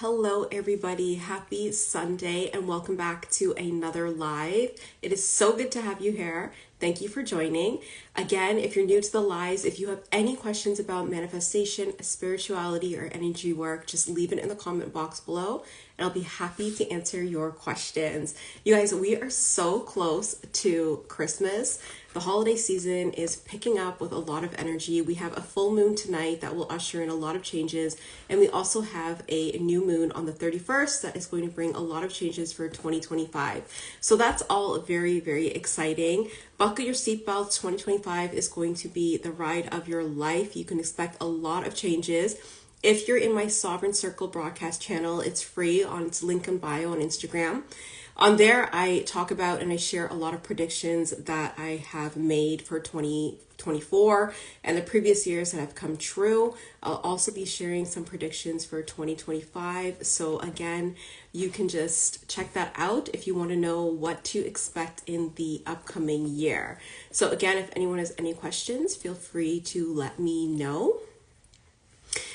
Hello, everybody. Happy Sunday and welcome back to another live. It is so good to have you here. Thank you for joining. Again, if you're new to the lives, if you have any questions about manifestation, spirituality, or energy work, just leave it in the comment box below and I'll be happy to answer your questions. You guys, we are so close to Christmas. The holiday season is picking up with a lot of energy. We have a full moon tonight that will usher in a lot of changes. And we also have a new moon on the 31st that is going to bring a lot of changes for 2025. So that's all very, very exciting. Buckle your seatbelts. 2025 is going to be the ride of your life. You can expect a lot of changes. If you're in my Sovereign Circle broadcast channel, it's free on its link in bio on Instagram. On there, I talk about and I share a lot of predictions that I have made for 2024 and the previous years that have come true. I'll also be sharing some predictions for 2025. So again, you can just check that out if you want to know what to expect in the upcoming year. So again, if anyone has any questions, feel free to let me know.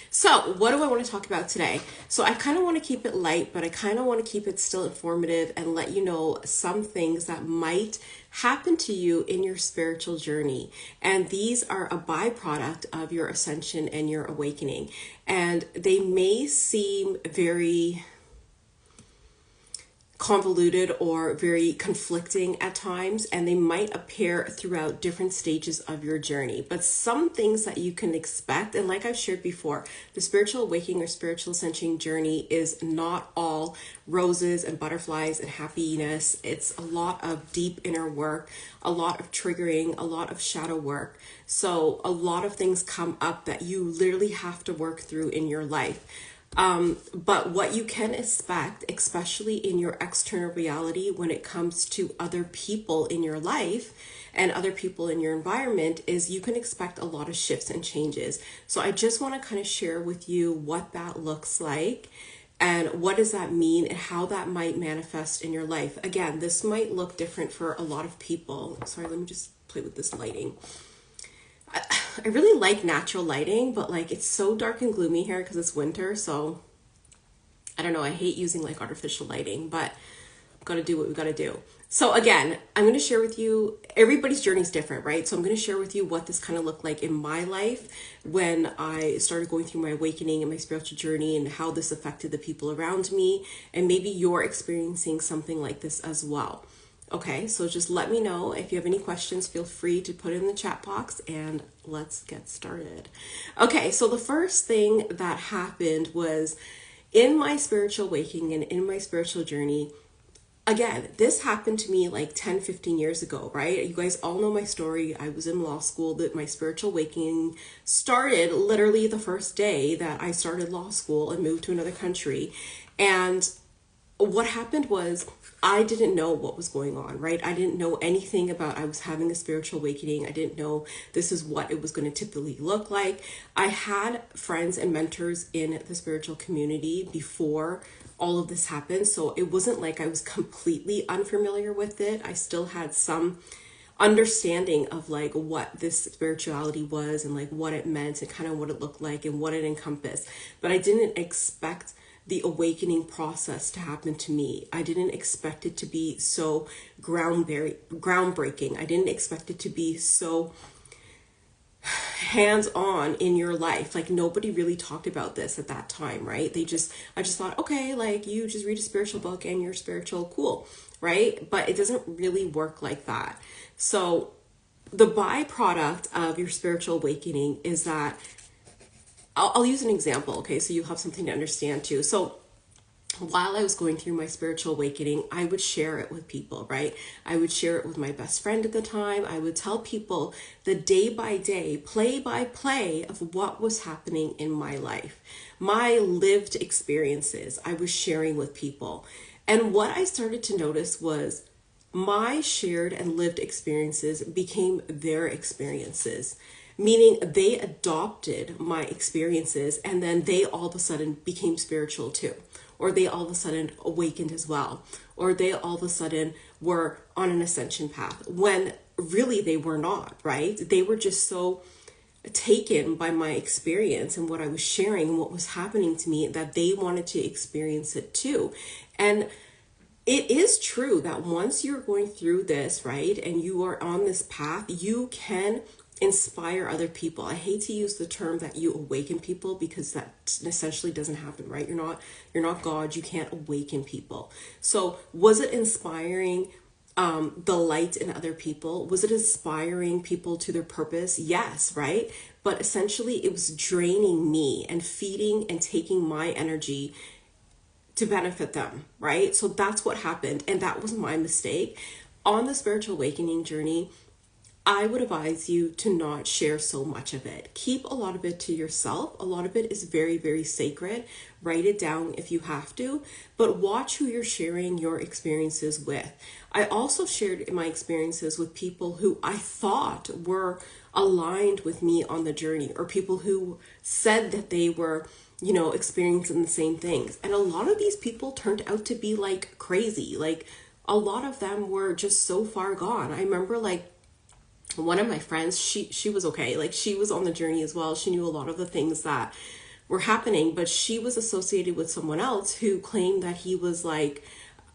So what do I want to talk about today? So I kind of want to keep it light, but I kind of want to keep it still informative and let you know some things that might happen to you in your spiritual journey. And these are a byproduct of your ascension and your awakening. And they may seem very convoluted or very conflicting at times, and they might appear throughout different stages of your journey. But some things that you can expect, and like I've shared before, the spiritual awakening or spiritual ascension journey is not all roses and butterflies and happiness. It's a lot of deep inner work, a lot of triggering, a lot of shadow work. So a lot of things come up that you literally have to work through in your life. But what you can expect, especially in your external reality, when it comes to other people in your life and other people in your environment, is you can expect a lot of shifts and changes. So I just want to kind of share with you what that looks like and what does that mean and how that might manifest in your life. Again, this might look different for a lot of people. Sorry, let me just play with this lighting. I really like natural lighting, but like it's so dark and gloomy here because it's winter. So I don't know. I hate using like artificial lighting, but got to do what we got to do. So again, I'm going to share with you, everybody's journey is different, right? So I'm going to share with you what this kind of looked like in my life when I started going through my awakening and my spiritual journey and how this affected the people around me. And maybe you're experiencing something like this as well. Okay, so just let me know if you have any questions. Feel free to put it in the chat box and let's get started. Okay, so the first thing that happened was in my spiritual awakening and in my spiritual journey. Again, this happened to me like 10, 15 years ago, right? You guys all know my story. I was in law school, that my spiritual awakening started literally the first day that I started law school and moved to another country. And what happened was I didn't know what was going on, right? I didn't know anything about I was having a spiritual awakening. I didn't know this is what it was going to typically look like. I had friends and mentors in the spiritual community before all of this happened. So it wasn't like I was completely unfamiliar with it. I still had some understanding of like what this spirituality was and like what it meant and kind of what it looked like and what it encompassed. But I didn't expect the awakening process to happen to me. I didn't expect it to be so groundbreaking. I didn't expect it to be so hands-on in your life. Like nobody really talked about this at that time, right? I just thought, okay, like you just read a spiritual book and you're spiritual, cool, right? But it doesn't really work like that. So the byproduct of your spiritual awakening is that I'll use an example, okay, so you have something to understand too. So while I was going through my spiritual awakening, I would share it with people, right? I would share it with my best friend at the time. I would tell people the day by day, play by play of what was happening in my life. My lived experiences I was sharing with people. And what I started to notice was my shared and lived experiences became their experiences. Meaning they adopted my experiences and then they all of a sudden became spiritual too. Or they all of a sudden awakened as well. Or they all of a sudden were on an ascension path when really they were not, right? They were just so taken by my experience and what I was sharing and what was happening to me, that they wanted to experience it too. And it is true that once you're going through this, right, and you are on this path, you can inspire other people. I hate to use the term that you awaken people, because that essentially doesn't happen, right? You're not God. You can't awaken people. So was it inspiring the light in other people? Was it inspiring people to their purpose? Yes, right? But essentially it was draining me and feeding and taking my energy to benefit them, right? So that's what happened. And that was my mistake. On the spiritual awakening journey, I would advise you to not share so much of it. Keep a lot of it to yourself. A lot of it is very, very sacred. Write it down if you have to, but watch who you're sharing your experiences with. I also shared my experiences with people who I thought were aligned with me on the journey, or people who said that they were, experiencing the same things. And a lot of these people turned out to be like crazy. Like a lot of them were just so far gone. I remember like one of my friends, she was okay. Like she was on the journey as well. She knew a lot of the things that were happening, but she was associated with someone else who claimed that he was like,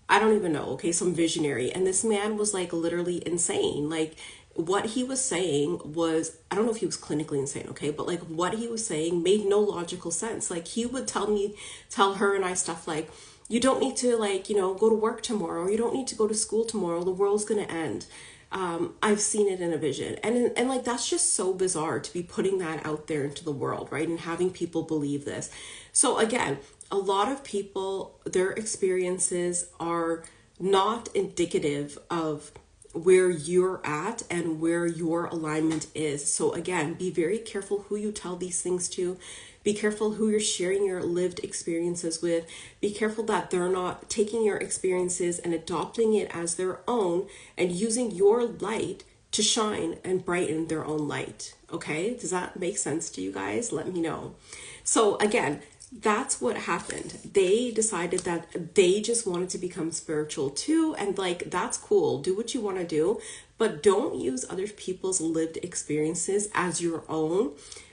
I don't even know, okay, some visionary. And this man was like literally insane. Like what he was saying was, I don't know if he was clinically insane, okay, but like what he was saying made no logical sense. Like he would tell her and I stuff like, you don't need to go to work tomorrow. You don't need to go to school tomorrow. The world's going to end. I've seen it in a vision. And like, that's just so bizarre to be putting that out there into the world, right? And having people believe this. So again, a lot of people, their experiences are not indicative of where you're at and where your alignment is. So again, be very careful who you tell these things to. Be careful who you're sharing your lived experiences with. Be careful that they're not taking your experiences and adopting it as their own and using your light to shine and brighten their own light. Okay? Does that make sense to you guys? Let me know. So again, that's what happened. They decided that they just wanted to become spiritual too. And like, that's cool. Do what you want to do, but don't use other people's lived experiences as your own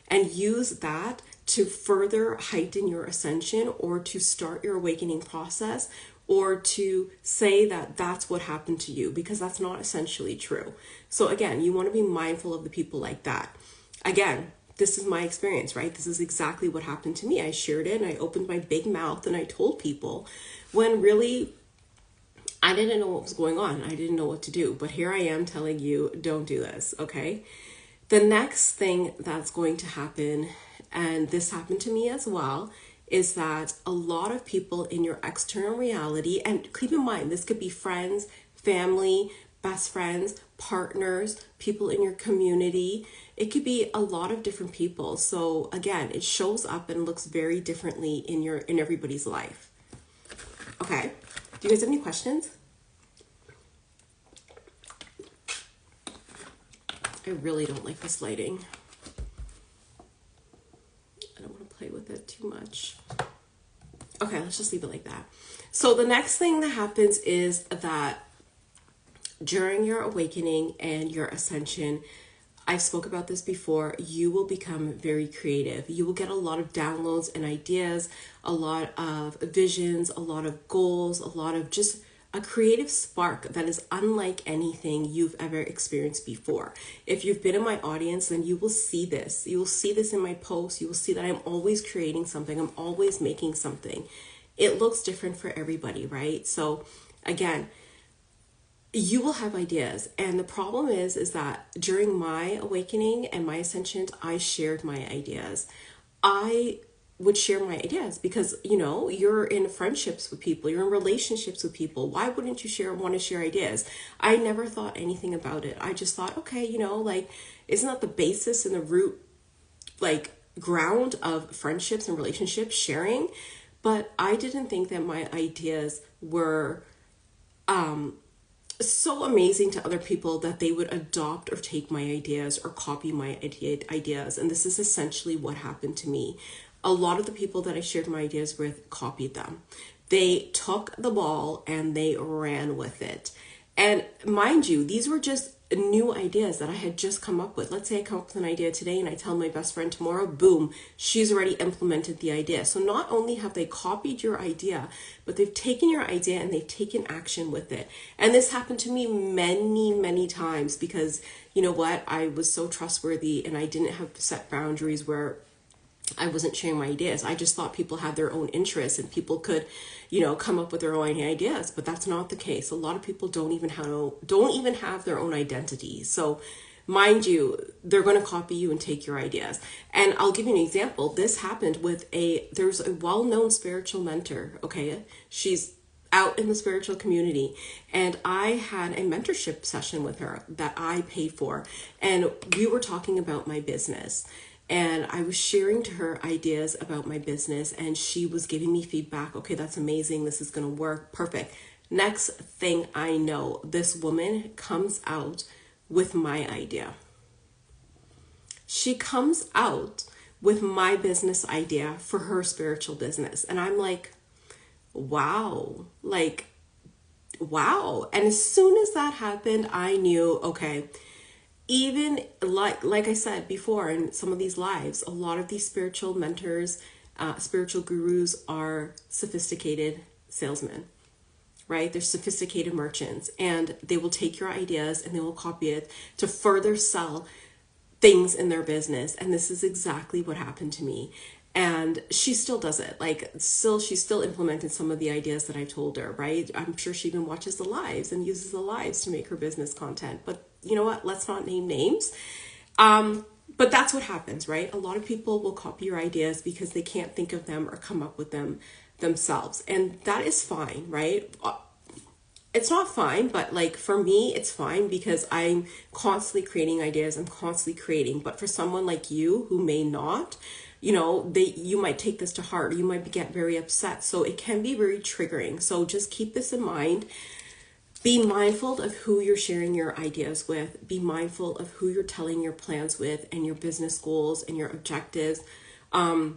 and use that to further heighten your ascension or to start your awakening process or to say that that's what happened to you, because that's not essentially true. So again, you want to be mindful of the people like that. Again, this is my experience, right? This is exactly what happened to me. I shared it and I opened my big mouth and I told people when really I didn't know what was going on. I didn't know what to do. But here I am telling you, don't do this, okay? The next thing that's going to happen, and this happened to me as well, is that a lot of people in your external reality, and keep in mind, this could be friends, family, best friends, partners, people in your community. It could be a lot of different people. So again, it shows up and looks very differently in everybody's life. Okay. Do you guys have any questions? I really don't like this lighting. I don't want to play with it too much. Okay, let's just leave it like that. So the next thing that happens is that during your awakening and your ascension, I spoke about this before, you will become very creative. You will get a lot of downloads and ideas, a lot of visions, a lot of goals, a lot of just a creative spark that is unlike anything you've ever experienced before. If you've been in my audience, then you will see this. You will see this in my posts. You will see that I'm always creating something. I'm always making something. It looks different for everybody, right? So again, you will have ideas. And the problem is that during my awakening and my ascension, I shared my ideas. I would share my ideas because, you're in friendships with people, you're in relationships with people. Why wouldn't you want to share ideas? I never thought anything about it. I just thought, okay, isn't that the basis and the root, ground of friendships and relationships, sharing? But I didn't think that my ideas were, so amazing to other people that they would adopt or take my ideas or copy my ideas. And this is essentially what happened to me. A lot of the people that I shared my ideas with copied them. They took the ball and they ran with it. And mind you, these were just new ideas that I had just come up with. Let's say I come up with an idea today and I tell my best friend tomorrow, boom, she's already implemented the idea. So not only have they copied your idea, but they've taken your idea and they've taken action with it. And this happened to me many, many times because you know what? I was so trustworthy and I didn't have set boundaries where I wasn't sharing my ideas. I just thought people had their own interests and people could, come up with their own ideas, but that's not the case. A lot of people don't even have their own identity. So mind you, they're going to copy you and take your ideas. And I'll give you an example. This happened with there's a well-known spiritual mentor, okay? She's out in the spiritual community, and I had a mentorship session with her that I paid for, and we were talking about my business. And I was sharing to her ideas about my business and she was giving me feedback. Okay, that's amazing. This is going to work. Perfect. Next thing I know, this woman comes out with my idea. She comes out with my business idea for her spiritual business. And I'm like, wow. Wow. And as soon as that happened, I knew, okay, even like I said before in some of these lives, a lot of these spiritual mentors, spiritual gurus are sophisticated salesmen, right? They're sophisticated merchants, and they will take your ideas and they will copy it to further sell things in their business. And this is exactly what happened to me. And she still does it. She's still implementing some of the ideas that I told her, right? I'm sure she even watches the lives and uses the lives to make her business content. But you know what? Let's not name names. But that's what happens, right? A lot of people will copy your ideas because they can't think of them or come up with them themselves. And that is fine, right? It's not fine, but for me, it's fine because I'm constantly creating ideas. I'm constantly creating. But for someone like you who may not, you might take this to heart. You might get very upset. So it can be very triggering. So just keep this in mind. Be mindful of who you're sharing your ideas with. Be mindful of who you're telling your plans with and your business goals and your objectives. A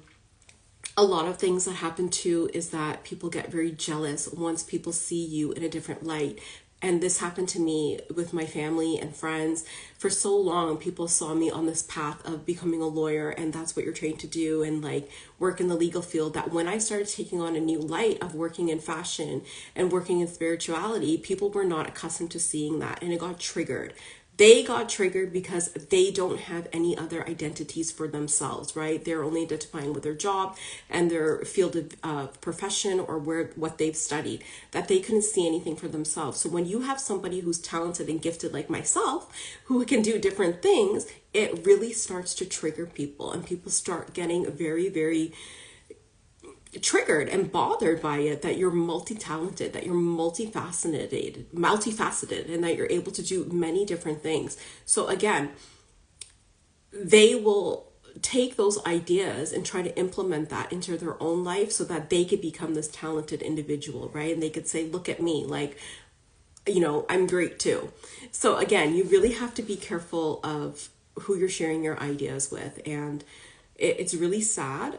lot of things that happen too is that people get very jealous once people see you in a different light. And this happened to me with my family and friends. For so long, people saw me on this path of becoming a lawyer, and that's what you're trained to do, and work in the legal field, that when I started taking on a new light of working in fashion and working in spirituality, people were not accustomed to seeing that, and it got triggered. They got triggered because they don't have any other identities for themselves, right? They're only identifying with their job and their field of profession or what they've studied, that they couldn't see anything for themselves. So when you have somebody who's talented and gifted like myself, who can do different things, it really starts to trigger people, and people start getting very, very triggered and bothered by it, that you're multi-talented, that you're multifaceted, and that you're able to do many different things. So again, they will take those ideas and try to implement that into their own life so that they could become this talented individual, right? And they could say, look at me, I'm great too. So again, you really have to be careful of who you're sharing your ideas with. And it's really sad.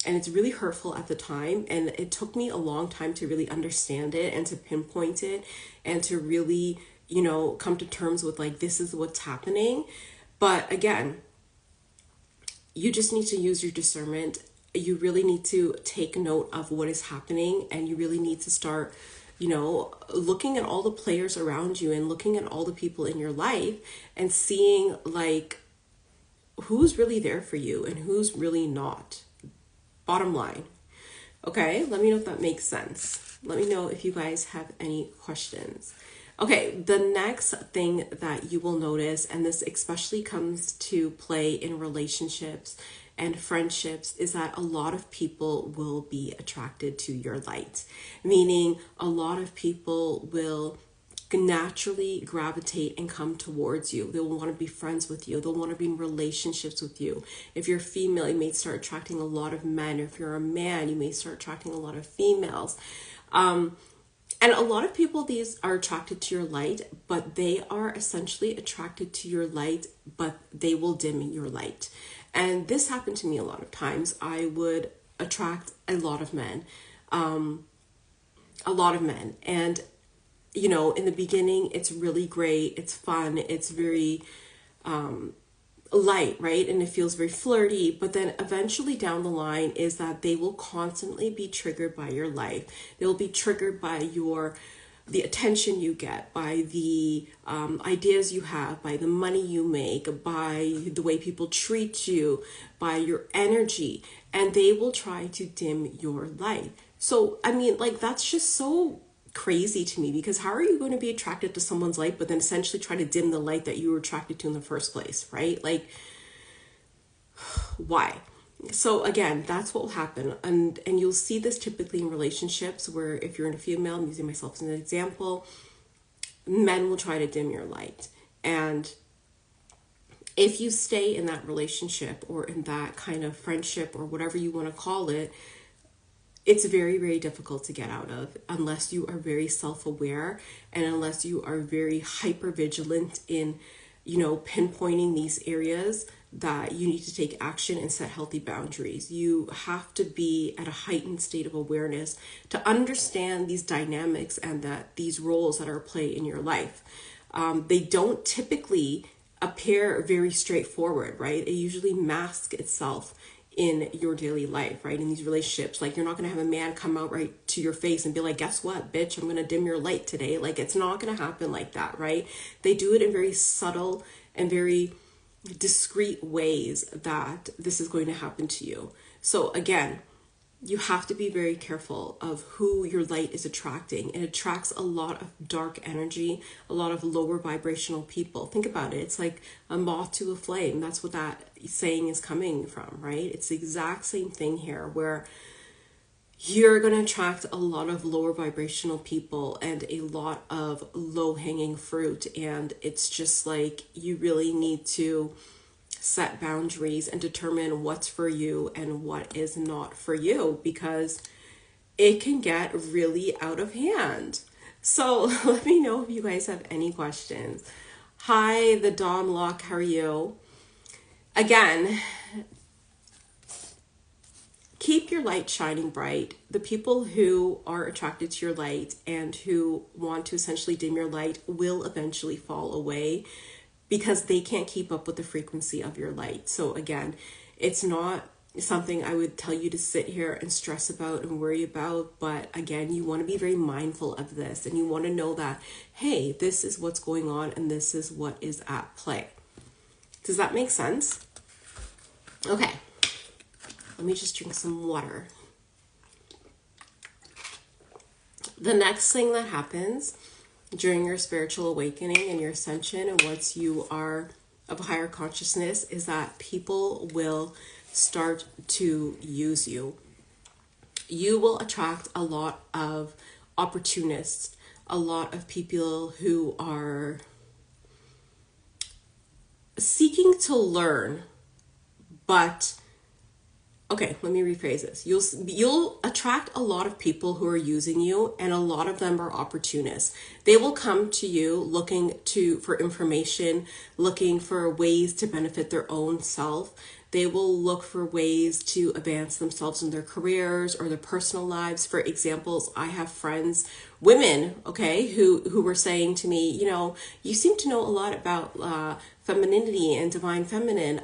And it's really hurtful at the time. And it took me a long time to really understand it and to pinpoint it and to really, come to terms with this is what's happening. But again, you just need to use your discernment. You really need to take note of what is happening, and you really need to start, looking at all the players around you and looking at all the people in your life and seeing who's really there for you and who's really not. Bottom line. Okay, let me know if that makes sense. Let me know if you guys have any questions. Okay, the next thing that you will notice, and this especially comes to play in relationships and friendships, is that a lot of people will be attracted to your light. Meaning a lot of people will naturally gravitate and come towards you. They will want to be friends with you. They'll want to be in relationships with you. If you're female, you may start attracting a lot of men. If you're a man, you may start attracting a lot of females. And a lot of people, these are attracted to your light, but they are essentially attracted to your light, but they will dim your light. And this happened to me a lot of times. I would attract a lot of men. And in the beginning, it's really great, it's fun, it's very light, right? And it feels very flirty. But then eventually down the line is that they will constantly be triggered by your life. They'll be triggered by the attention you get, by the ideas you have, by the money you make, by the way people treat you, by your energy, and they will try to dim your light. So, I mean, like, that's just so crazy to me, because how are you going to be attracted to someone's light but then essentially try to dim the light that you were attracted to in the first place, right? Like, why? So again, that's what will happen. And you'll see this typically in relationships where, if you're in a female, I'm using myself as an example, men will try to dim your light. And if you stay in that relationship or in that kind of friendship or whatever you want to call it, it's very, very difficult to get out of unless you are very self-aware and unless you are very hyper vigilant in, pinpointing these areas that you need to take action and set healthy boundaries. You have to be at a heightened state of awareness to understand these dynamics and that these roles that are at play in your life. They don't typically appear very straightforward, right? It usually masks itself in your daily life, right? In these relationships, like, you're not going to have a man come out right to your face and be like, guess what, bitch, I'm going to dim your light today. Like, it's not going to happen like that, right? They do it in very subtle and very discreet ways that this is going to happen to you. So again, you have to be very careful of who your light is attracting. It attracts a lot of dark energy, a lot of lower vibrational people. Think about it. It's like a moth to a flame. That's what that saying is coming from, right? It's the exact same thing here, where you're going to attract a lot of lower vibrational people and a lot of low hanging fruit. And it's just like, you really need to set boundaries and determine what's for you and what is not for you, because it can get really out of hand. So let me know if you guys have any questions. Hi, the Dawn Lock, how are you? Again, keep your light shining bright. The people who are attracted to your light and who want to essentially dim your light will eventually fall away, because they can't keep up with the frequency of your light. So again, it's not something I would tell you to sit here and stress about and worry about. But again, you want to be very mindful of this, and you want to know that, hey, this is what's going on and this is what is at play. Does that make sense? Okay, let me just drink some water. The next thing that happens during your spiritual awakening and your ascension, and once you are of a higher consciousness, is that people will start to use you. You will attract a lot of opportunists, a lot of people who are seeking to learn, but okay, let me rephrase this. You'll attract a lot of people who are using you, and a lot of them are opportunists. They will come to you looking for information, looking for ways to benefit their own self. They will look for ways to advance themselves in their careers or their personal lives. For examples, I have friends, women, okay, who were saying to me, you seem to know a lot about femininity and divine feminine.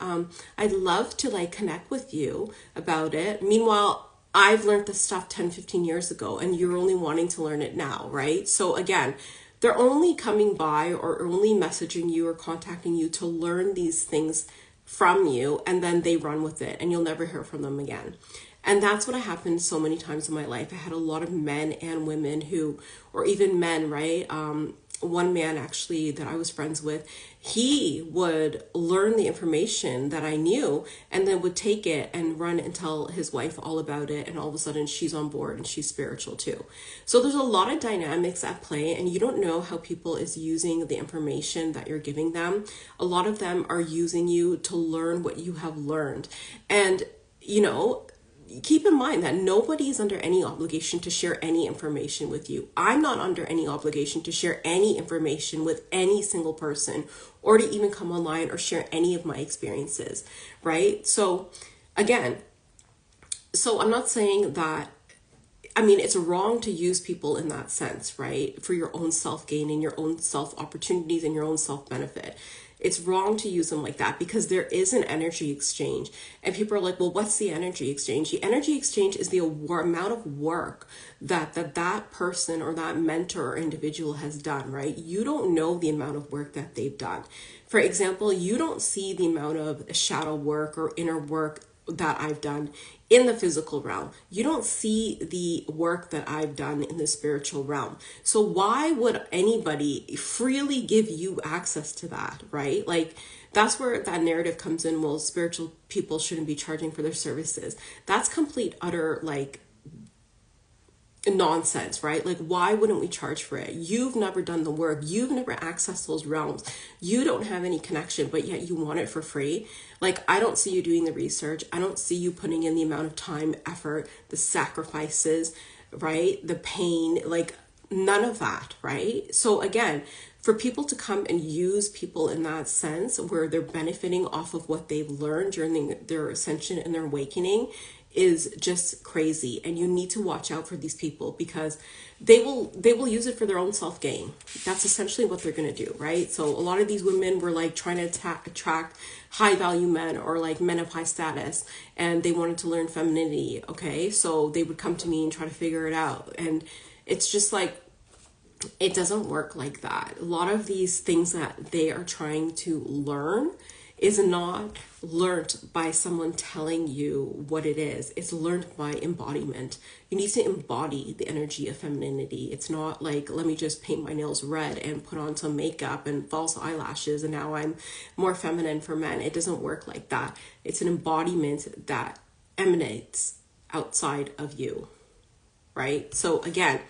I'd love to connect with you about it. Meanwhile, I've learned this stuff 10, 15 years ago, and you're only wanting to learn it now, right? So again, they're only coming by or only messaging you or contacting you to learn these things from you, and then they run with it and you'll never hear from them again. And that's what happened so many times in my life. I had a lot of men and women or even men, right? One man actually that I was friends with, he would learn the information that I knew and then would take it and run and tell his wife all about it. And all of a sudden she's on board and she's spiritual too. So there's a lot of dynamics at play, and you don't know how people is using the information that you're giving them. A lot of them are using you to learn what you have learned. And, keep in mind that nobody is under any obligation to share any information with you. I'm not under any obligation to share any information with any single person, or to even come online or share any of my experiences, right? So again, I'm not saying that I mean, it's wrong to use people in that sense, right? For your own self gain and your own self opportunities and your own self benefit. It's wrong to use them like that because there is an energy exchange. And people are like, well, what's the energy exchange? The energy exchange is the amount of work that person or that mentor or individual has done, right? You don't know the amount of work that they've done. For example, you don't see the amount of shadow work or inner work that I've done in the physical realm. You don't see the work that I've done in the spiritual realm. So why would anybody freely give you access to that, right? Like, that's where that narrative comes in. Well, spiritual people shouldn't be charging for their services. That's complete, utter, like, nonsense, right? Like, why wouldn't we charge for it? You've never done the work. You've never accessed those realms. You don't have any connection, but yet you want it for free. Like, I don't see you doing the research. I don't see you putting in the amount of time, effort, the sacrifices, right? The pain, like none of that, right? So again, for people to come and use people in that sense where they're benefiting off of what they've learned during their ascension and their awakening is just crazy. And you need to watch out for these people because they will use it for their own self gain. That's essentially what they're going to do, right? So a lot of these women were like trying to attract high value men or like men of high status, and they wanted to learn femininity. Okay, so they would come to me and try to figure it out, and it's just like, it doesn't work like that. A lot of these things that they are trying to learn is not learned by someone telling you what it is. It's learned by embodiment. You need to embody the energy of femininity. It's not like, let me just paint my nails red and put on some makeup and false eyelashes and now I'm more feminine for men. It doesn't work like that. It's an embodiment that emanates outside of you, right? So again,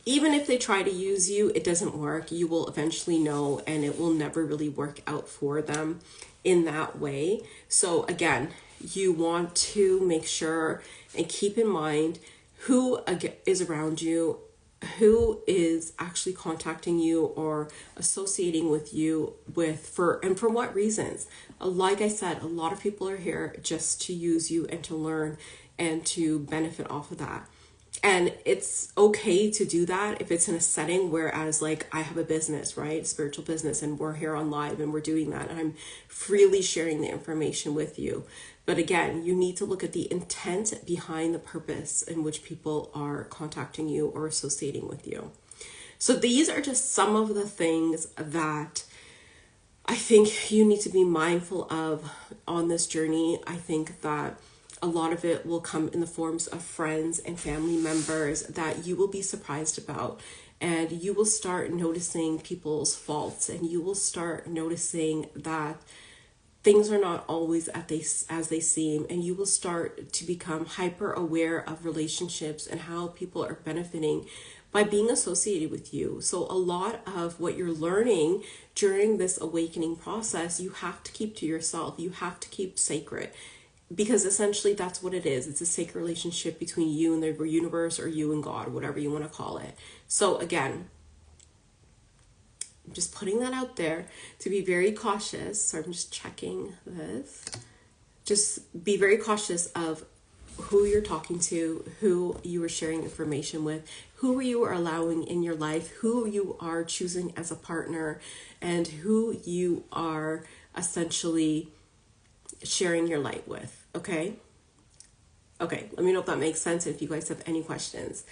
even if they try to use you, it doesn't work. You will eventually know, and it will never really work out for them in that way. So again, you want to make sure and keep in mind who is around you, who is actually contacting you or associating with you for what reasons. Like I said, a lot of people are here just to use you and to learn and to benefit off of that. And it's okay to do that if it's in a setting whereas like I have a business, right? Spiritual business, and we're here on live and we're doing that. And I'm freely sharing the information with you. But again, you need to look at the intent behind the purpose in which people are contacting you or associating with you. So these are just some of the things that I think you need to be mindful of on this journey. I think that a lot of it will come in the forms of friends and family members that you will be surprised about. And you will start noticing people's faults, and you will start noticing that things are not always as they seem. And you will start to become hyper aware of relationships and how people are benefiting by being associated with you. So a lot of what you're learning during this awakening process, you have to keep to yourself. You have to keep sacred. Because essentially that's what it is. It's a sacred relationship between you and the universe, or you and God, whatever you want to call it. So again, I'm just putting that out there to be very cautious. So I'm just checking this. Just be very cautious of who you're talking to, who you are sharing information with, who you are allowing in your life, who you are choosing as a partner, and who you are essentially sharing your light with. Okay, let me know if that makes sense and if you guys have any questions.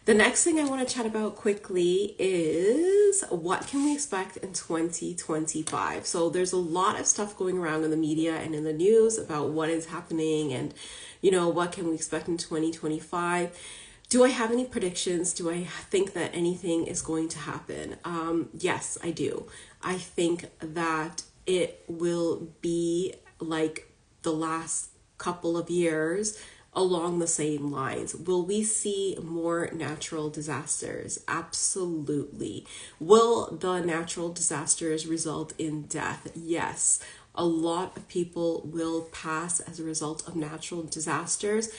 The next thing I want to chat about quickly is what can we expect in 2025. So there's a lot of stuff going around in the media and in the news about what is happening and, what can we expect in 2025. Do I have any predictions? Do I think that anything is going to happen? Yes, I do. I think that it will be like the last couple of years along the same lines. Will we see more natural disasters? Absolutely. Will the natural disasters result in death? Yes. A lot of people will pass as a result of natural disasters,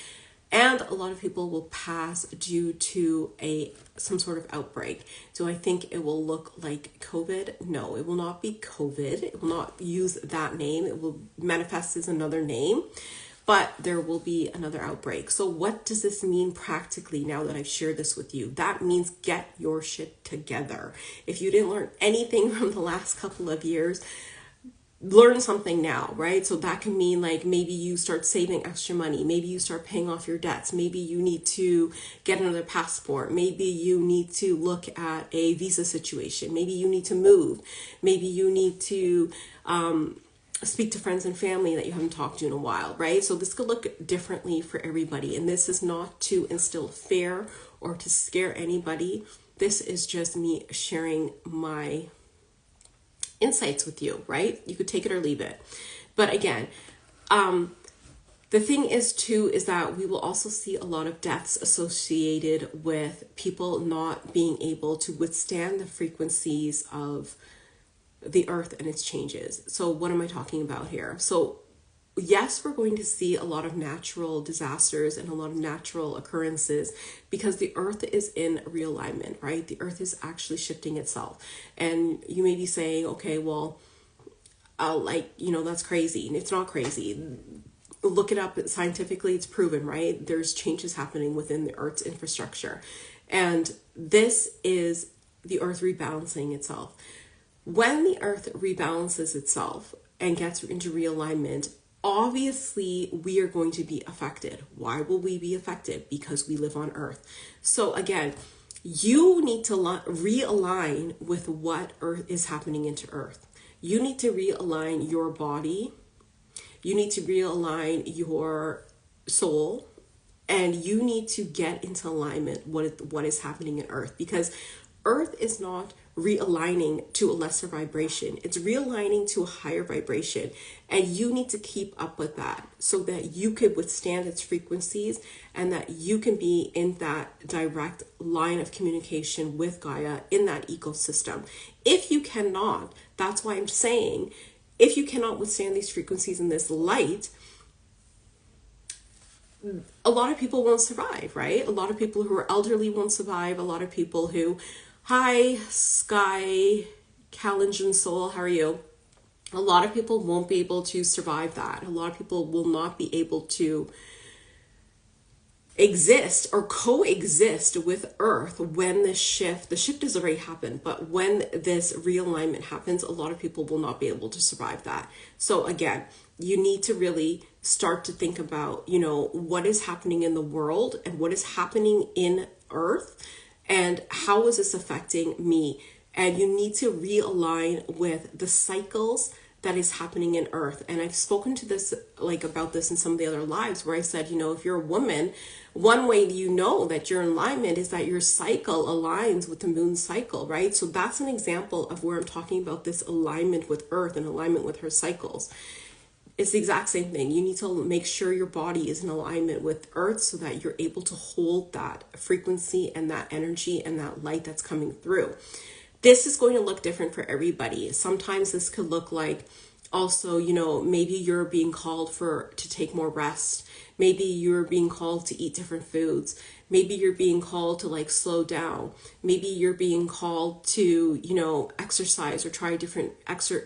and a lot of people will pass due to some sort of outbreak. Do I think it will look like COVID? No, it will not be COVID. It will not use that name. It will manifest as another name. but there will be another outbreak. So what does this mean practically now that I've shared this with you? That means get your shit together. If you didn't learn anything from the last couple of years, learn something now, right? So that can mean like maybe you start saving extra money, maybe you start paying off your debts, maybe you need to get another passport, maybe you need to look at a visa situation, maybe you need to move, maybe you need to speak to friends and family that you haven't talked to in a while, right? So this could look differently for everybody, and this is not to instill fear or to scare anybody. This is just me sharing my insights with you, right? You could take it or leave it. But again, the thing is too, is that we will also see a lot of deaths associated with people not being able to withstand the frequencies of the earth and its changes. So what am I talking about here? So yes, we're going to see a lot of natural disasters and a lot of natural occurrences because the earth is in realignment, right? The earth is actually shifting itself. And you may be saying, okay, well, that's crazy. And it's not crazy. Look it up scientifically, it's proven, right? There's changes happening within the earth's infrastructure. And this is the earth rebalancing itself. When the earth rebalances itself and gets into realignment, obviously we are going to be affected. Why will we be affected? Because we live on earth. So again, you need to realign with what earth is happening into earth. You need to realign your body. You need to realign your soul, and you need to get into alignment with what is happening in earth, because earth is not realigning to a lesser vibration. It's realigning to a higher vibration. And you need to keep up with that so that you could withstand its frequencies and that you can be in that direct line of communication with Gaia in that ecosystem. If you cannot, that's why I'm saying, if you cannot withstand these frequencies in this light, a lot of people won't survive, right? A lot of people who are elderly won't survive. A lot of people who, hi, Sky, Kalenjin Soul, how are you? A lot of people won't be able to survive that. A lot of people will not be able to exist or coexist with Earth when the shift has already happened, but when this realignment happens, a lot of people will not be able to survive that. So again, you need to really start to think about, what is happening in the world and what is happening in Earth and how is this affecting me? And you need to realign with the cycles that is happening in Earth. And I've spoken to this, about this in some of the other lives where I said, if you're a woman, one way you know that you're in alignment is that your cycle aligns with the moon cycle, right? So that's an example of where I'm talking about this alignment with Earth and alignment with her cycles. It's the exact same thing. You need to make sure your body is in alignment with Earth so that you're able to hold that frequency and that energy and that light that's coming through. This is going to look different for everybody. Sometimes this could look like also, maybe you're being called to take more rest. Maybe you're being called to eat different foods. Maybe you're being called to slow down. Maybe you're being called to, exercise or try a different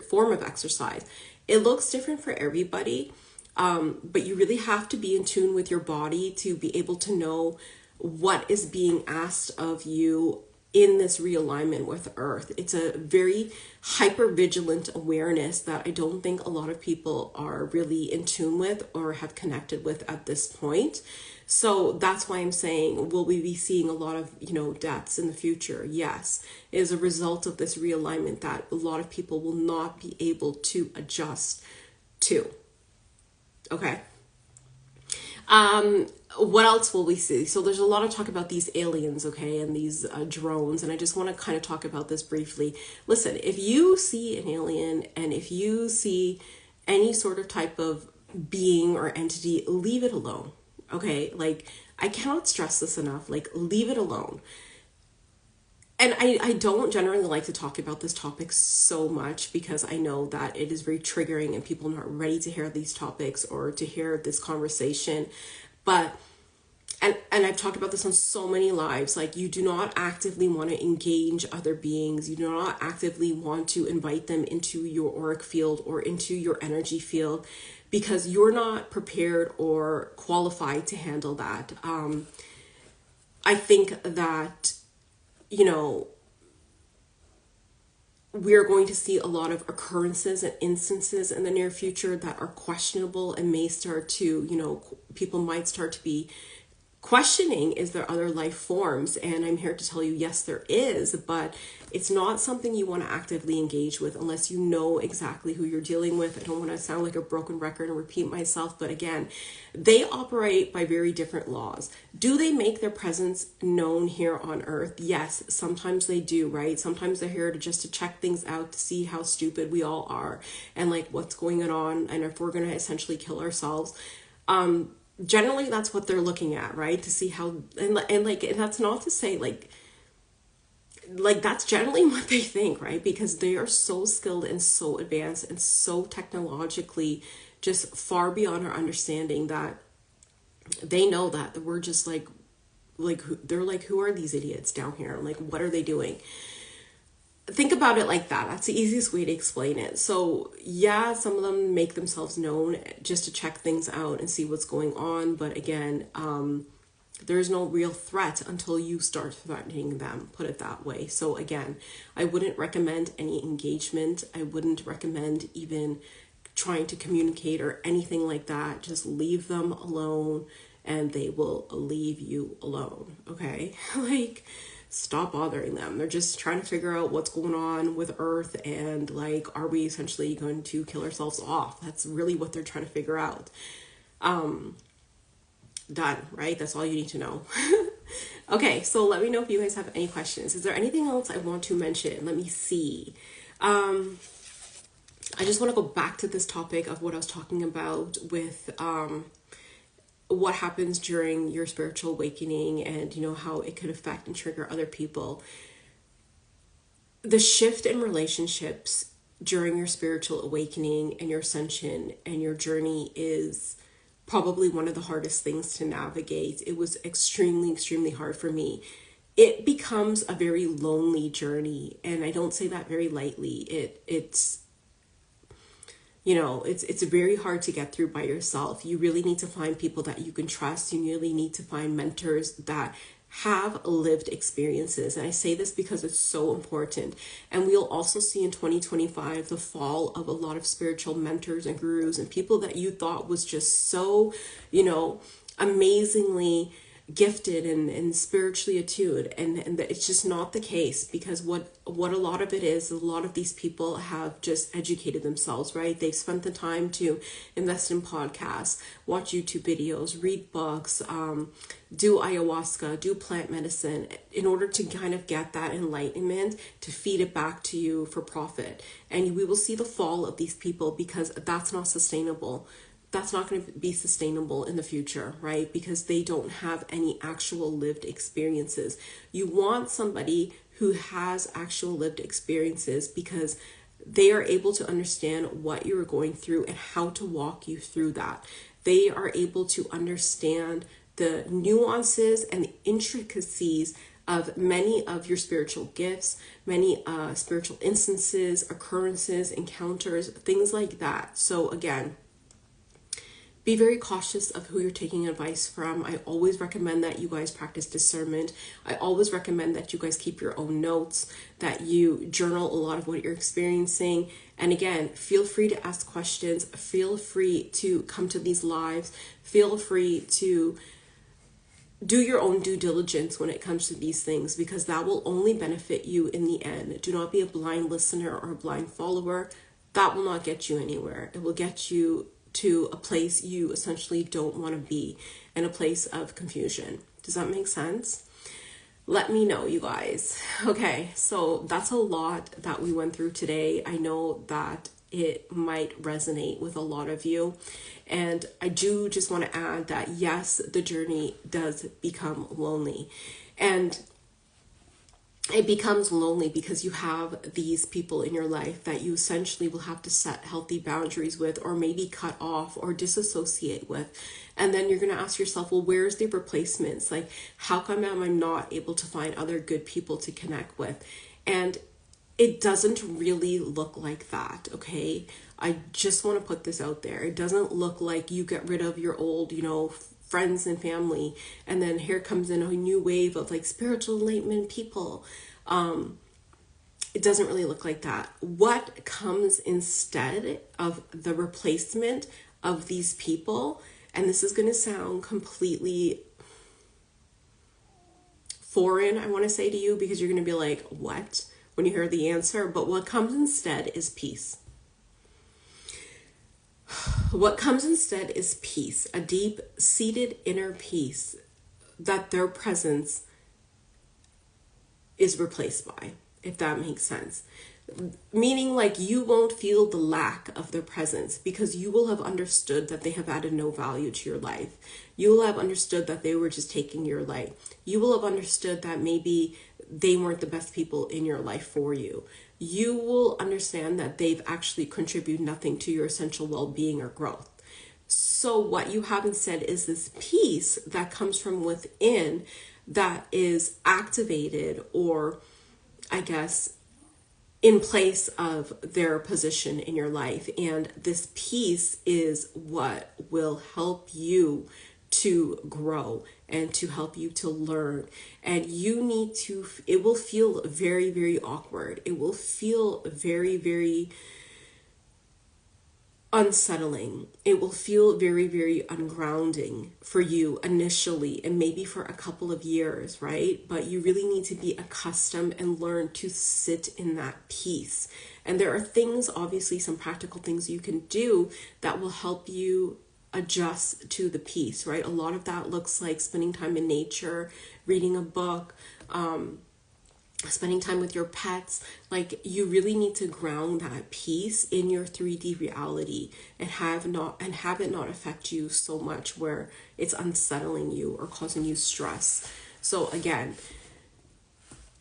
form of exercise. It looks different for everybody, but you really have to be in tune with your body to be able to know what is being asked of you in this realignment with Earth. It's a very hyper-vigilant awareness that I don't think a lot of people are really in tune with or have connected with at this point. So that's why I'm saying, will we be seeing a lot of, deaths in the future? Yes, it is a result of this realignment that a lot of people will not be able to adjust to. Okay. What else will we see? So there's a lot of talk about these aliens, okay, and these drones, and I just want to kind of talk about this briefly. Listen, if you see an alien and if you see any sort of type of being or entity, leave it alone, okay? I cannot stress this enough, leave it alone. And I don't generally like to talk about this topic so much because I know that it is very triggering and people are not ready to hear these topics or to hear this conversation. But, and I've talked about this on so many lives, you do not actively want to engage other beings. You do not actively want to invite them into your auric field or into your energy field because you're not prepared or qualified to handle that. I think that, you know, we're going to see a lot of occurrences and instances in the near future that are questionable and may start to, you know, people might start to be questioning, is there other life forms? And I'm here to tell you, yes, there is, but it's not something you want to actively engage with unless you know exactly who you're dealing with. I don't want to sound like a broken record and repeat myself, but again, they operate by very different laws. Do they make their presence known here on earth? Yes, sometimes they do, right? Sometimes they're here to just to check things out, to see how stupid we all are and like what's going on, and if we're going to essentially kill ourselves. Generally that's what they're looking at, right? To see how, and that's not to say like that's generally what they think, right? Because they are so skilled and so advanced and so technologically just far beyond our understanding that they know that we're just they're like, who are these idiots down here? Like, what are they doing? Think about it like that. That's the easiest way to explain it. So yeah, some of them make themselves known just to check things out and see what's going on. But again, there's no real threat until you start threatening them, put it that way. So again, I wouldn't recommend any engagement. I wouldn't recommend even trying to communicate or anything like that. Just leave them alone and they will leave you alone. Okay. Like, stop bothering them. They're just trying to figure out what's going on with Earth and like, are we essentially going to kill ourselves off? That's really what they're trying to figure out. Done, right? That's all you need to know. Okay, so let me know if you guys have any questions. Is there anything else I want to mention? Let me see. I just want to go back to this topic of what I was talking about with what happens during your spiritual awakening and, you know, how it could affect and trigger other people. The shift in relationships during your spiritual awakening and your ascension and your journey is probably one of the hardest things to navigate. It was extremely, extremely hard for me. It becomes a very lonely journey, and I don't say that very lightly. It's you know, it's very hard to get through by yourself. You really need to find people that you can trust. You really need to find mentors that have lived experiences. And I say this because it's so important. And we'll also see in 2025 the fall of a lot of spiritual mentors and gurus and people that you thought was just so, you know, amazingly gifted and spiritually attuned, and it's just not the case, because what a lot of it is, a lot of these people have just educated themselves, right? They've spent the time to invest in podcasts, watch YouTube videos, read books, do ayahuasca, do plant medicine in order to kind of get that enlightenment to feed it back to you for profit. And we will see the fall of these people because that's not sustainable. That's not going to be sustainable in the future, right? Because they don't have any actual lived experiences. You want somebody who has actual lived experiences because they are able to understand what you're going through and how to walk you through that. They are able to understand the nuances and the intricacies of many of your spiritual gifts, many spiritual instances, occurrences, encounters, things like that. So again, be very cautious of who you're taking advice from. I always recommend that you guys practice discernment. I always recommend that you guys keep your own notes, that you journal a lot of what you're experiencing. And again, feel free to ask questions. Feel free to come to these lives. Feel free to do your own due diligence when it comes to these things, because that will only benefit you in the end. Do not be a blind listener or a blind follower. That will not get you anywhere. It will get you to a place you essentially don't want to be, in a place of confusion. Does that make sense? Let me know, you guys. Okay, so that's a lot that we went through today. I know that it might resonate with a lot of you. And I do just want to add that yes, the journey does become lonely. And it becomes lonely because you have these people in your life that you essentially will have to set healthy boundaries with, or maybe cut off or disassociate with. And then you're going to ask yourself, well, where's the replacements? Like, how come am I not able to find other good people to connect with? And it doesn't really look like that, okay? I just want to put this out there. It doesn't look like you get rid of your old, friends and family, and then here comes in a new wave of like spiritual enlightenment people. It doesn't really look like that. What comes instead of the replacement of these people, and this is going to sound completely foreign, I want to say to you, because you're going to be like, what? When you hear the answer, but what comes instead is peace. What comes instead is peace, a deep-seated inner peace that their presence is replaced by, if that makes sense. Meaning like you won't feel the lack of their presence because you will have understood that they have added no value to your life. You will have understood that they were just taking your light. You will have understood that maybe they weren't the best people in your life for you. You will understand that they've actually contributed nothing to your essential well-being or growth. So what you have instead is this peace that comes from within that is activated, or I guess in place of their position in your life. And this peace is what will help you to grow and to help you to learn. And you need to, it will feel very, very awkward. It will feel very, very unsettling. It will feel very, very ungrounding for you initially, and maybe for a couple of years, right? But you really need to be accustomed and learn to sit in that peace. And there are things, obviously some practical things you can do that will help you adjust to the peace, right? A lot of that looks like spending time in nature, reading a book, spending time with your pets. Like, you really need to ground that peace in your 3D reality and have it not affect you so much where it's unsettling you or causing you stress. So again,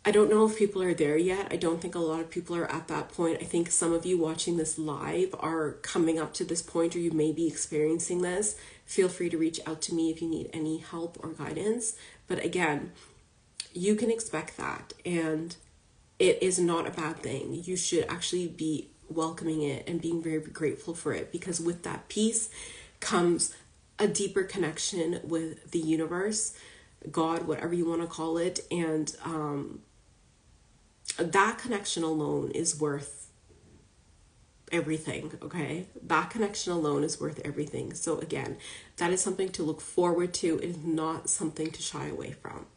I don't know if people are there yet. I don't think a lot of people are at that point. I think some of you watching this live are coming up to this point, or you may be experiencing this. Feel free to reach out to me if you need any help or guidance. But again, you can expect that, and it is not a bad thing. You should actually be welcoming it and being very grateful for it, because with that peace comes a deeper connection with the universe, God, whatever you want to call it. And that connection alone is worth everything, okay? That connection alone is worth everything. So again, that is something to look forward to. It is not something to shy away from.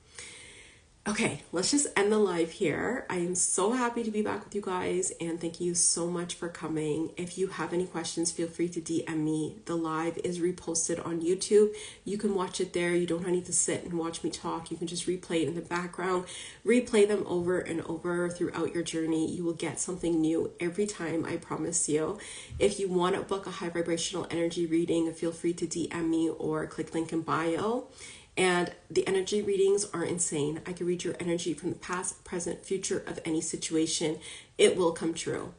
Okay, let's just end the live here. I am so happy to be back with you guys, and thank you so much for coming. If you have any questions, feel free to DM me. The live is reposted on YouTube. You can watch it there. You don't need to sit and watch me talk. You can just replay it in the background, replay them over and over throughout your journey. You will get something new every time, I promise you. If you want to book a high vibrational energy reading, feel free to DM me or click link in bio. And the energy readings are insane. I can read your energy from the past, present, future of any situation. It will come true.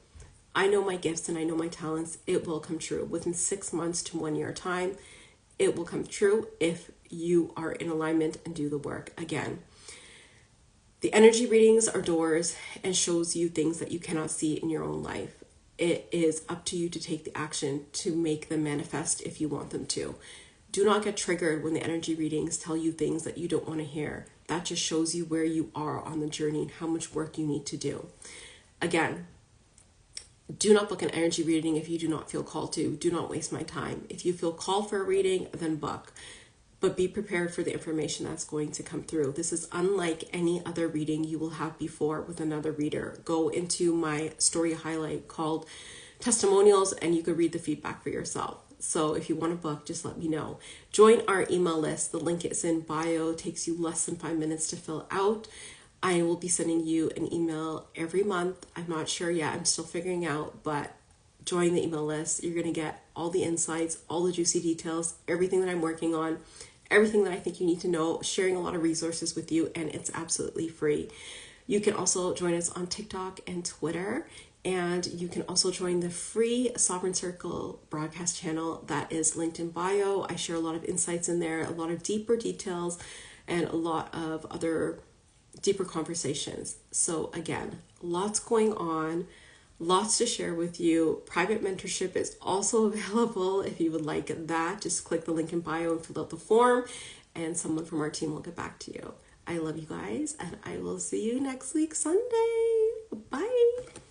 I know my gifts and I know my talents. It will come true within 6 months to 1 year time. It will come true if you are in alignment and do the work. Again, the energy readings are doors and shows you things that you cannot see in your own life. It is up to you to take the action to make them manifest if you want them to. Do not get triggered when the energy readings tell you things that you don't want to hear. That just shows you where you are on the journey and how much work you need to do. Again, do not book an energy reading if you do not feel called to. Do not waste my time. If you feel called for a reading, then book. But be prepared for the information that's going to come through. This is unlike any other reading you will have before with another reader. Go into my story highlight called Testimonials, and you can read the feedback for yourself. So if you want to book, just let me know. Join our email list. The link is in bio. It takes you less than 5 minutes to fill out. I will be sending you an email every month. I'm not sure yet. I'm still figuring out, but join the email list. You're going to get all the insights, all the juicy details, everything that I'm working on, everything that I think you need to know, sharing a lot of resources with you, and it's absolutely free. You can also join us on TikTok and Twitter. And you can also join the free Sovereign Circle broadcast channel that is linked in bio. I share a lot of insights in there, a lot of deeper details, and a lot of other deeper conversations. So again, lots going on, lots to share with you. Private mentorship is also available if you would like that. Just click the link in bio and fill out the form, and someone from our team will get back to you. I love you guys, and I will see you next week, Sunday. Bye.